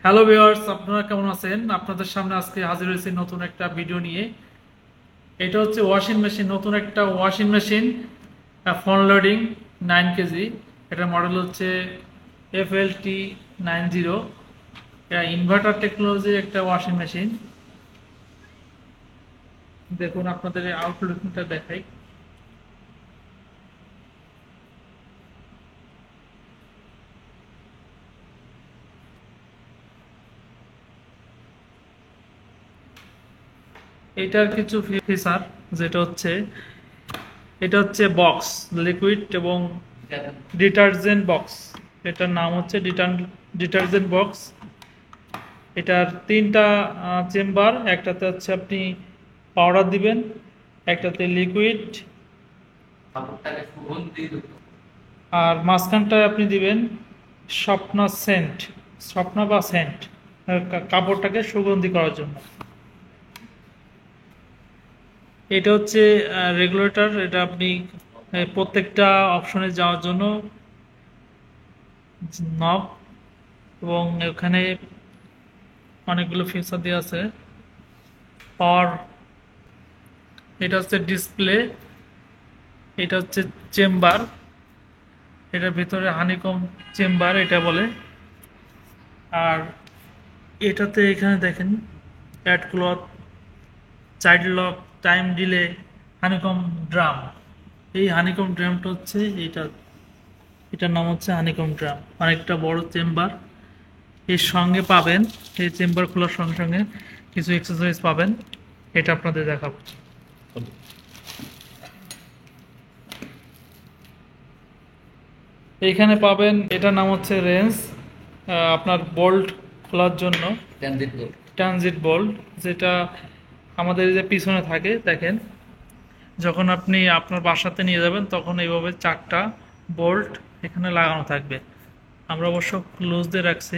Hello viewers, আপনারা কেমন আছেন? আপনাদের সামনে আজকে হাজির হয়েছি নতুন একটা ভিডিও নিয়ে। এটা হচ্ছে ওয়াশিং মেশিন, নতুন একটা washing machine, front loading 9 KG. এটার মডেল হচ্ছে FLT90। এটা ইনভার্টার টেকনোলজির একটা ওয়াশিং মেশিন। দেখুন আপনাদের আউটলুকটা দেখাই। এটার কিছু ফিচার, যেটা হচ্ছে এটা হচ্ছে বক্স, লিকুইড এবং ডিটারজেন্ট বক্স। এটার নাম হচ্ছে ডিটারজেন্ট বক্স। এটার তিনটা চেম্বার, একটাতে হচ্ছে আপনি পাউডার দিবেন, একটাতে লিকুইড, আর মাঝখানটায় আপনি দিবেন স্বপ্না সেন্ট, স্বপ্না বা সেন্ট, কাপড়টাকে সুগন্ধি করার জন্য। এটা হচ্ছে রেগুলেটর। এটা আপনি প্রত্যেকটা অপশনে যাওয়ার জন্য নব, এবং এখানে অনেকগুলো ফিচার দেওয়া আছে। পাওয়ার, এটা হচ্ছে ডিসপ্লে, এটা হচ্ছে চেম্বার, এটার ভিতরে হানিকম চেম্বার এটা বলে। আর এটাতে এখানে দেখেন add cloth, child lock, time delay, honeycomb drum. এই হানিকম ড্রামটা হচ্ছে এটা, এটার নাম হচ্ছে হানিকম ড্রাম। অনেকটা বড় চেম্বার। এর সঙ্গে পাবেন, এই চেম্বার খোলার সঙ্গে সঙ্গে কিছু এক্সারসাইজ পাবেন, এটা আপনাদের দেখাবো। এইখানে পাবেন, এটার নাম হচ্ছে রেঞ্জ, আপনার বোল্ট খোলার জন্য ট্রানজিট বোল্ট, যেটা আমাদের যে পিছনে থাকে দেখেন। যখন আপনি আপনার বাসাতে নিয়ে যাবেন তখন এইভাবে চারটা বোল্ট এখানে লাগানো থাকবে। আমরা অবশ্য লুজ দিয়ে রাখছি।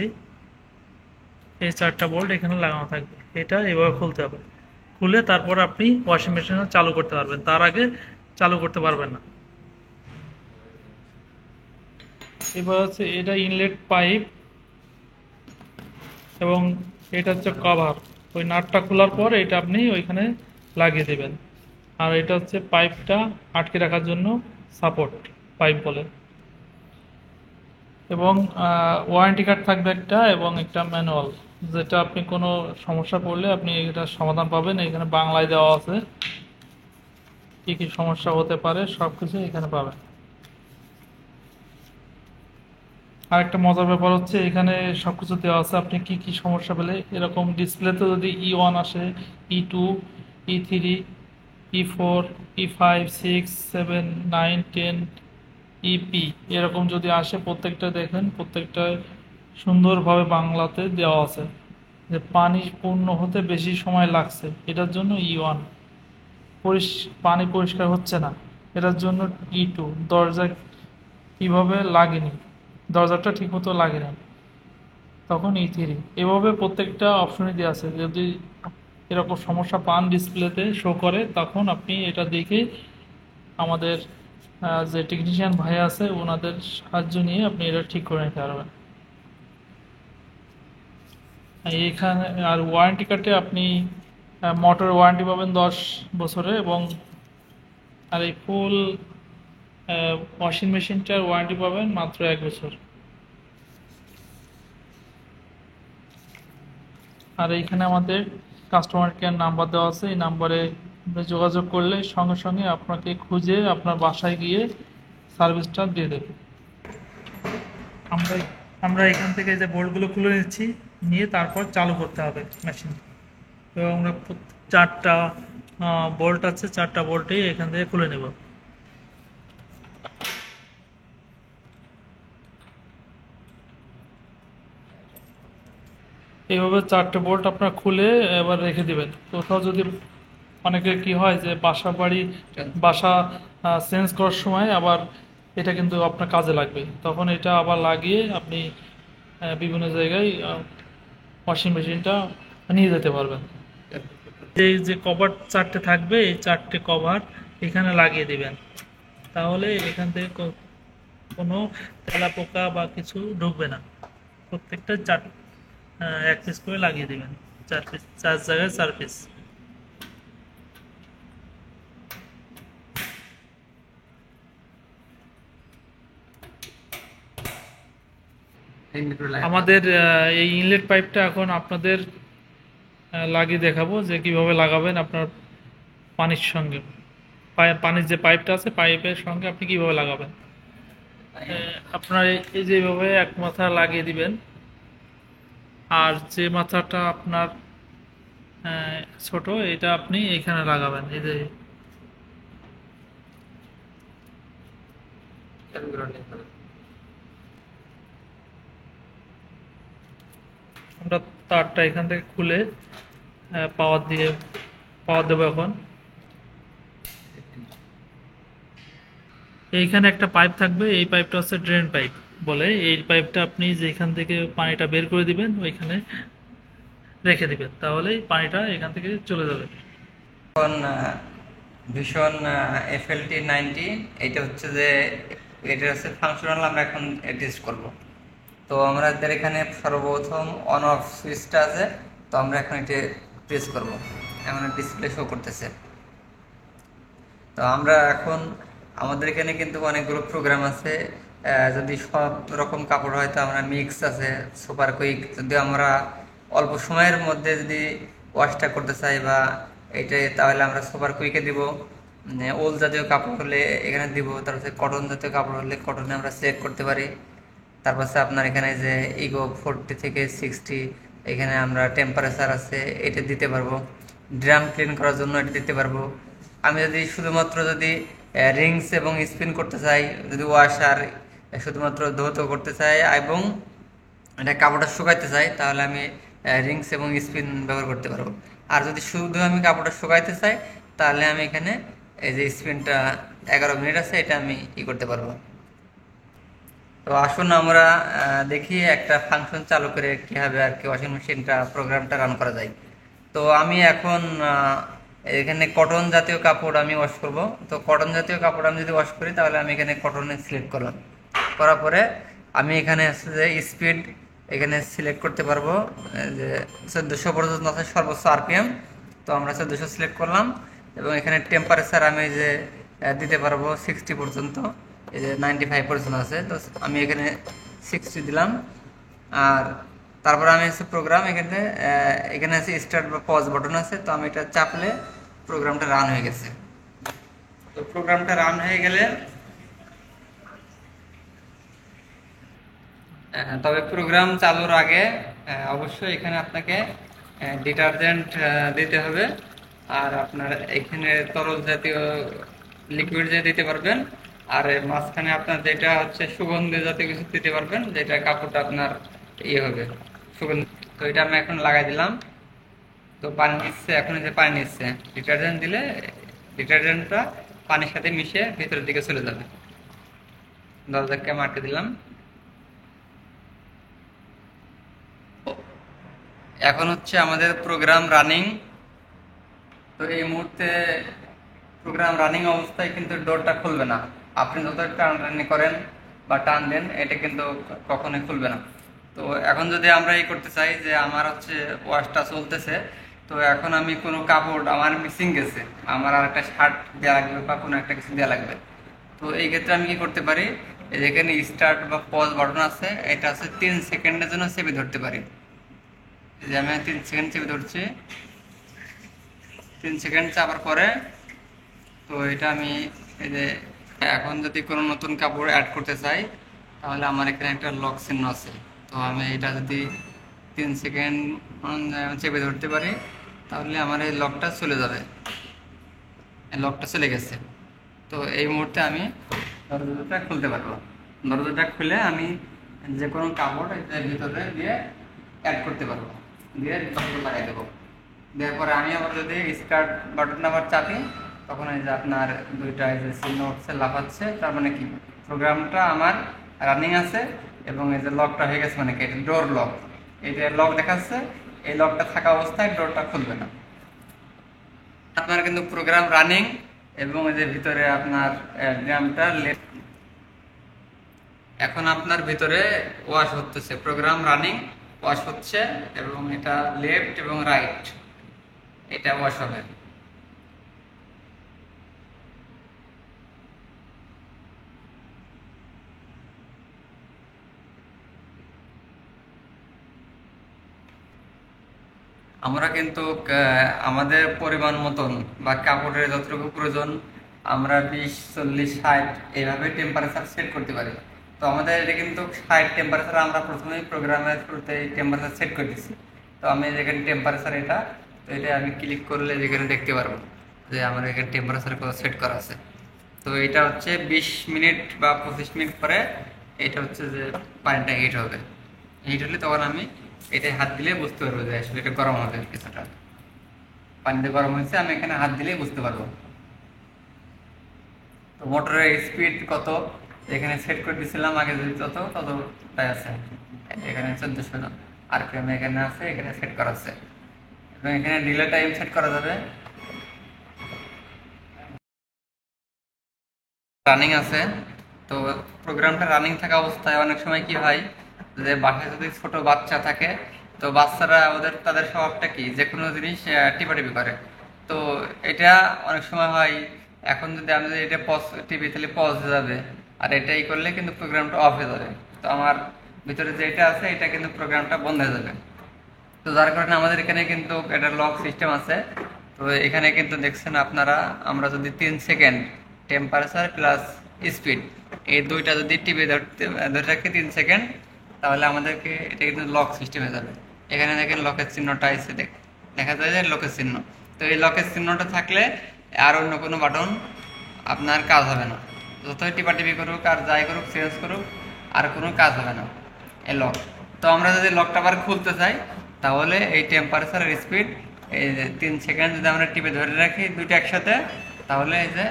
এই চারটা বোল্ট এখানে লাগানো থাকবে, এটা এভাবে খুলতে হবে। খুলে তারপর আপনি ওয়াশিং মেশিন চালু করতে পারবেন, তার আগে চালু করতে পারবেন না। এবার হচ্ছে এটা ইনলেট পাইপ, এবং এটা হচ্ছে কভার। ওই নাটটা খোলার পর এটা আপনি ওইখানে লাগিয়ে দেবেন। আর এটা হচ্ছে পাইপটা আটকে রাখার জন্য সাপোর্ট পাইপ বলে। এবং ওয়ারেন্টি কার্ড থাকবে একটা, এবং একটা ম্যানুয়াল, যেটা আপনি কোনো সমস্যা পড়লে আপনি এটা সমাধান পাবেন। এখানে বাংলায় দেওয়া আছে কি কি সমস্যা হতে পারে, সব কিছু এখানে পাবেন। আর একটা মজার ব্যাপার হচ্ছে এখানে সবকিছু দেওয়া আছে, আপনি কি কি সমস্যা পেলে এরকম ডিসপ্লেতে যদি E1 আসে, E2, E3, E4, E5, 6, 7, 9, 10, EP এরকম যদি আসে, প্রত্যেকটা দেখেন, প্রত্যেকটা সুন্দরভাবে বাংলাতে দেওয়া আছে যে পানি পূর্ণ হতে বেশি সময় লাগছে, এটার জন্য E1। পানি পরিষ্কার হচ্ছে না, এটার জন্য E2। দরজা কিভাবে লাগেনি, দরজাটা ঠিকমতো লাগেনি, তখন E3। এভাবে প্রত্যেকটা অপশনই দেওয়া আছে। যদি এরকম সমস্যা পান ডিসপ্লেতে শো করে, তখন আপনি এটা দেখে আমাদের যে টেকনিশিয়ান ভাই আছে ওনাদের সাহায্য নিয়ে আপনি এটা ঠিক করে নিতে পারবেন। এইখানে আর ওয়ারেন্টি কার্ডে আপনি মোটর ওয়ারেন্টি পাবেন 10 বছরে, এবং আর এই ফুল ওয়াশিং মেশিনটার ওয়ারেন্টি পাবেন মাত্র 1 বছর। আর এইখানে আমাদের কাস্টমার কেয়ার নাম্বার দেওয়া আছে, এই নাম্বারে যোগাযোগ করলে সঙ্গে সঙ্গে আপনাকে খুঁজে আপনার বাসায় গিয়ে সার্ভিসটা দিয়ে দেবে। আমরা আমরা এখান থেকে যে বোল্টগুলো খুলে নিচ্ছি, নিয়ে তারপর চালু করতে হবে মেশিন। এবং আমরা চারটা বোল্ট আছে, চারটা বোল্টই এখান থেকে খুলে নেব। এইভাবে চারটে বোল্ট আপনার খুলে এবার রেখে দিবেন কোথাও। যদি অনেকের কি হয় যে বাসা চেঞ্জ করার সময় আবার এটা কিন্তু আপনার কাজে লাগবে, তখন এটা আবার লাগিয়ে আপনি বিভিন্ন জায়গায় ওয়াশিং মেশিনটা নিয়ে যেতে পারবেন। এই যে কভার চারটে থাকবে, এই চারটে কভার এখানে লাগিয়ে দিবেন, তাহলে এখান থেকে কোনো তেলাপোকা বা কিছু ঢুকবে না। প্রত্যেকটা এক পিস করে লাগিয়ে দিবেন, 4 পিস, 4 জায়গায় 4 পিস। আমাদের এই ইনলেট পাইপটা এখন আপনাদের লাগিয়ে দেখাবো যে কিভাবে লাগাবেন আপনার পানির সঙ্গে। পানির যে পাইপটা আছে পাইপের সঙ্গে আপনি কিভাবে লাগাবেন। আপনার এই যেভাবে এক মাথা লাগিয়ে দিবেন, আর যে মাথাটা আপনার ছোট এটা আপনি এখানে লাগাবেন। এই যে আমরা তারটা এখান থেকে খুলে পাওয়ার দেবো এখন। এইখানে একটা পাইপ থাকবে, এই পাইপটা হচ্ছে ড্রেন পাইপ বলে। এই পাইপটা আপনি যেখান থেকে পানিটা বের করে দিবেন ওইখানে রেখে দিবেন, তাহলেই পানিটা এখান থেকে চলে যাবে। এখন ভীষণ FLT 90, এটা হচ্ছে যে এটা হচ্ছে ফাংশনাল, আমরা এখন টেস্ট করব। তো আমাদের এখানে সর্বপ্রথম অন অফ সুইচটা আছে, তো আমরা এখন এটা প্রেস করব। এখন ডিসপ্লে শো করতেছে। তো আমরা এখন আমাদের এখানে কিন্তু অনেকগুলো প্রোগ্রাম আছে। যদি সব রকম কাপড় হয় তো আমরা মিক্স আছে, সুপার কুইক। যদি আমরা অল্প সময়ের মধ্যে যদি ওয়াশটা করতে চাই বা এইটাই, তাহলে আমরা সুপার কুইকে দিব। ওল জাতীয় কাপড় হলে এখানে দিব, তারপরে কটন জাতীয় কাপড় হলে কটনে আমরা সিলেক্ট করতে পারি। তারপর আপনার এখানে যে ইগো 40 থেকে 60, এখানে আমরা টেম্পারেচার আছে এটা দিতে পারবো। ড্রাম ক্লিন করার জন্য এটা দিতে পারবো। আমি যদি শুধুমাত্র যদি রিংস এবং স্পিন করতে চাই, যদি ওয়াশার শুধুমাত্র ধৌত করতে চাই এবং এটা কাপড়টা শুকাইতে চাই, তাহলে আমি রিংস এবং স্পিন ব্যবহার করতে পারবো। আর যদি শুধু আমি কাপড়টা শুকাইতে চাই, তাহলে আমি এখানে এই যে স্পিনটা 11 মিনিট আছে, এটা আমি করতে পারবো। তো আসুন আমরা দেখি একটা ফাংশন চালু করে কীভাবে আর কি ওয়াশিং মেশিনটা প্রোগ্রামটা রান করা যায়। তো আমি এখন এখানে কটন জাতীয় কাপড় আমি ওয়াশ করব। তো কটন জাতীয় কাপড় আমি যদি ওয়াশ করি, তাহলে আমি এখানে কটনে সিলেক্ট করলাম। করার পরে আমি এখানে আছে যে স্পিড এখানে সিলেক্ট করতে পারবো, যে 1400 পর্যন্ত আছে সর্বোচ্চ RPM। তো আমরা 1400 সিলেক্ট করলাম এবং এখানে টেম্পারেচার আমি যে দিতে পারবো 60 পর্যন্ত, এই যে 95% আছে। তো আমি এখানে 60 দিলাম। আর তারপর আমি হচ্ছে প্রোগ্রাম এখানে এখানে আছে স্টার্ট বা পজ বাটন আছে, তো আমি এটা চাপলে প্রোগ্রামটা রান হয়ে গেছে। তো প্রোগ্রামটা রান হয়ে গেলে তবে প্রোগ্রাম চালুর আগে অবশ্যই এখানে আপনাকে ডিটারজেন্ট দিতে হবে। আর আপনার এখানে তরল জাতীয় লিকুইড যে দিতে পারবেন। আর মাঝখানে আপনার যেটা হচ্ছে সুগন্ধি জাতীয় কিছু দিতে পারবেন, যেটা কাপড়টা আপনার হবে সুগন্ধি। তো এটা আমি এখন লাগাই দিলাম। তো পানি নিচ্ছে, এখন যে পানি নিচ্ছে, ডিটারজেন্ট দিলে ডিটারজেন্টটা পানির সাথে মিশে ভিতরের দিকে চলে যাবে। দরজাকে আটকে দিলাম। এখন হচ্ছে আমাদের প্রোগ্রাম রানিং। তো এই মুহূর্তে প্রোগ্রাম রানিং অবস্থায় কিন্তু ডোরটা খুলবে না। আপনি যত টানাটানি করেন বা টান দেন, এটা কিন্তু কখনোই খুলবে না। তো এখন যদি আমরা এই করতে চাই যে আমার হচ্ছে ওয়াশটা চলতেছে, তো এখন আমি কোনো কাপড় আমার মিসিং গেছে, আমার আর একটা শার্ট দেওয়া লাগবে বা কোনো একটা কিছু দেওয়া লাগবে। তো এই ক্ষেত্রে আমি কি করতে পারি, যেখানে স্টার্ট বা পজ বাটন আছে, এটা হচ্ছে 3 সেকেন্ডের জন্য চেপে ধরতে পারি। যে আমি 3 সেকেন্ড চেপে ধরছি। 3 সেকেন্ড চাপার পরে তো এটা আমি এই যে এখন যদি কোনো নতুন কাপড় অ্যাড করতে চাই, তাহলে আমার এখানে একটা লক চিহ্ন আছে। তো আমি এটা যদি 3 সেকেন্ড চেপে ধরতে পারি, তাহলে আমার এই লকটা চলে যাবে। লকটা চলে গেছে। তো এই মুহূর্তে আমি দরজাটা খুলতে পারবো। দরজাটা খুলে আমি যে কোনো কাপড় এর ভিতরে দিয়ে অ্যাড করতে পারবো, দিয়ে কাপড় লাগাই দেবো। দেওয়ার পরে আমি আবার যদি স্টার্ট বাটন আবার চাপি, তখন এই যে আপনার দুইটা এই যে চিহ্ন উঠছে, লাফাচ্ছে, তার মানে কি প্রোগ্রামটা আমার রানিং আছে এবং এই যে লকটা হয়ে গেছে, মানে কি এটা ডোর লক। এই যে লক দেখাচ্ছে, এই লকটা থাকা অবস্থায় ডোরটা খুলবে না। আপনার কিন্তু প্রোগ্রাম রানিং এবং এই যে ভিতরে আপনার ড্রামটা এখন আপনার ভিতরে ওয়াশ হতেছে, প্রোগ্রাম রানিং ওয়াশ হচ্ছে, এবং এটা লেফট এবং রাইট এটা ওয়াশ হবে। আমরা কিন্তু আমাদের পরিমাণ মতন বা কাপড়ের যতটুকু প্রয়োজন আমরা 20, 40, 60 এইভাবে টেম্পারেচার সেট করতে পারি। তো আমাদের এটা কিন্তু 60 টেম্পারেচার আমরা প্রথমেই প্রোগ্রামের শুরুতে টেম্পারেচার সেট করে দিচ্ছি। তো আমি যেখানে টেম্পারেচার এটা, তো এটা আমি ক্লিক করলে যেখানে দেখতে পারবো যে আমার এখানে টেম্পারেচার কত সেট করা আছে। তো এটা হচ্ছে 20 মিনিট বা 25 মিনিট পরে এটা হচ্ছে যে পানিটা হিট হবে। হিট হলে তখন আমি এটা হাত দিলে বুঝতে পারবো যে আসলে এটা গরম হবে কিছুটা। পানিতে গরম হয়েছে, আমি এখানে হাত দিলেই বুঝতে পারবো। তো মোটরের স্পিড কত এখানে সেট করে দিয়েছিলাম আগে, যদি ততটাই আছে। এখানে 1400 আরপিএম এখানে আছে, এখানে সেট করা আছে, এবং এখানে ডিলে টাইম সেট করা যাবে। রানিং আছে। তো প্রোগ্রামটা রানিং থাকা অবস্থায় অনেক সময় কি হয় যে বাসায় যদি ছোট বাচ্চা থাকে, তো বাচ্চারা তাদের স্বভাবটা কি যে কোনো জিনিস টিপাটিপি করে। তো এটা অনেক সময় হয়, এখন যদি আমি যদি এটা পজ টিপি তাহলে পজ হয়ে যাবে, আর এটাই করলে কিন্তু প্রোগ্রামটা অফ হয়ে যাবে। তো আমার ভিতরে যেটা আছে এটা কিন্তু প্রোগ্রামটা বন্ধ হয়ে যাবে। তো যার কারণে আমাদের এখানে কিন্তু একটা লক সিস্টেম আছে। তো এখানে কিন্তু দেখছেন আপনারা, আমরা যদি 3 সেকেন্ড টেম্পারেচার প্লাস স্পিড এই দুইটা যদি টিপে ধরে রাখি 3 সেকেন্ড, তাহলে আমাদেরকে এটা কিন্তু লক সিস্টেম হয়ে যাবে। এখানে দেখেন লকের চিহ্নটা আছে, দেখা যায় যে লকের চিহ্ন। তো এই লকের চিহ্নটা থাকলে আর অন্য কোনো বাটন আপনার কাজ হবে না। যতই টিপাটিপি করুক আর যাই করুক, চেঞ্জ করুক, আর কোনো কাজ হবে না এই লক। তো আমরা যদি লকটা আবার খুলতে চাই, তাহলে এই টেম্পারেচার আর স্পিড এই যে 3 সেকেন্ড যদি আমরা টিপে ধরে রাখি দুইটা একসাথে, তাহলে এই যে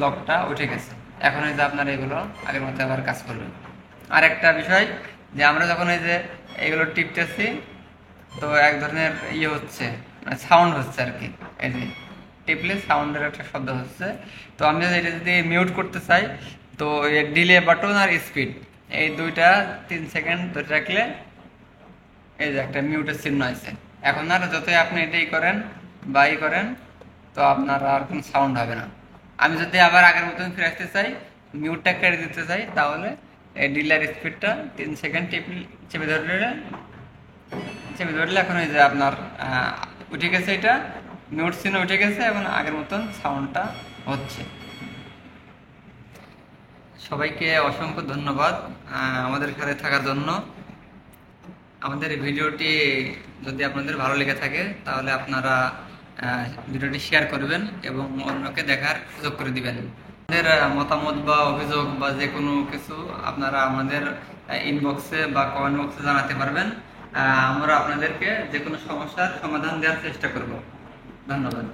লকটা উঠে গেছে। এখন এই যে আপনার এগুলো আগের মধ্যে আবার কাজ করবে। আর একটা বিষয় যে আমরা যখন এই যে এগুলো টিপতেছি, তো এক ধরনের ইয়ে হচ্ছে, মানে সাউন্ড হচ্ছে আর কি। এই যে টিপলে সাউন্ডের একটা শব্দ হচ্ছে। তো আমি এটা যদি মিউট করতে চাই, তো ডিলে বাটন আর স্পিড এই দুইটা 3 সেকেন্ড ধরে রাখলে এই যে একটা মিউটের চিহ্ন আছে। এখন আর যতই আপনি এটাই করেন বা করেন, তো আপনার আর কোনো সাউন্ড হবে না। আমি যদি আবার আগের মতন ফিরে আসতে চাই, মিউটটা কেটে দিতে চাই, তাহলে এই ডিলার স্পিডটা 3 সেকেন্ড চেপে ধরলে এখন এই যে আপনার উঠে গেছে, এটা মিউট চিহ্ন উঠে গেছে, এখন আগের মতন সাউন্ডটা হচ্ছে। সবাইকে অসংখ্য ধন্যবাদ আমাদের সাথে থাকার জন্য। আমাদের ভিডিওটি যদি আপনাদের ভালো লেগে থাকে, তাহলে আপনারা ভিডিওটি শেয়ার করবেন এবং অন্যকে দেখার সুযোগ করে দিবেন। আপনাদের মতামত বা অভিযোগ বা যে কোনো কিছু আপনারা আমাদের ইনবক্সে বা কমেন্ট বক্সে জানাতে পারবেন। আমরা আপনাদেরকে যে কোনো সমস্যার সমাধান দেওয়ার চেষ্টা করব। ধন্যবাদ।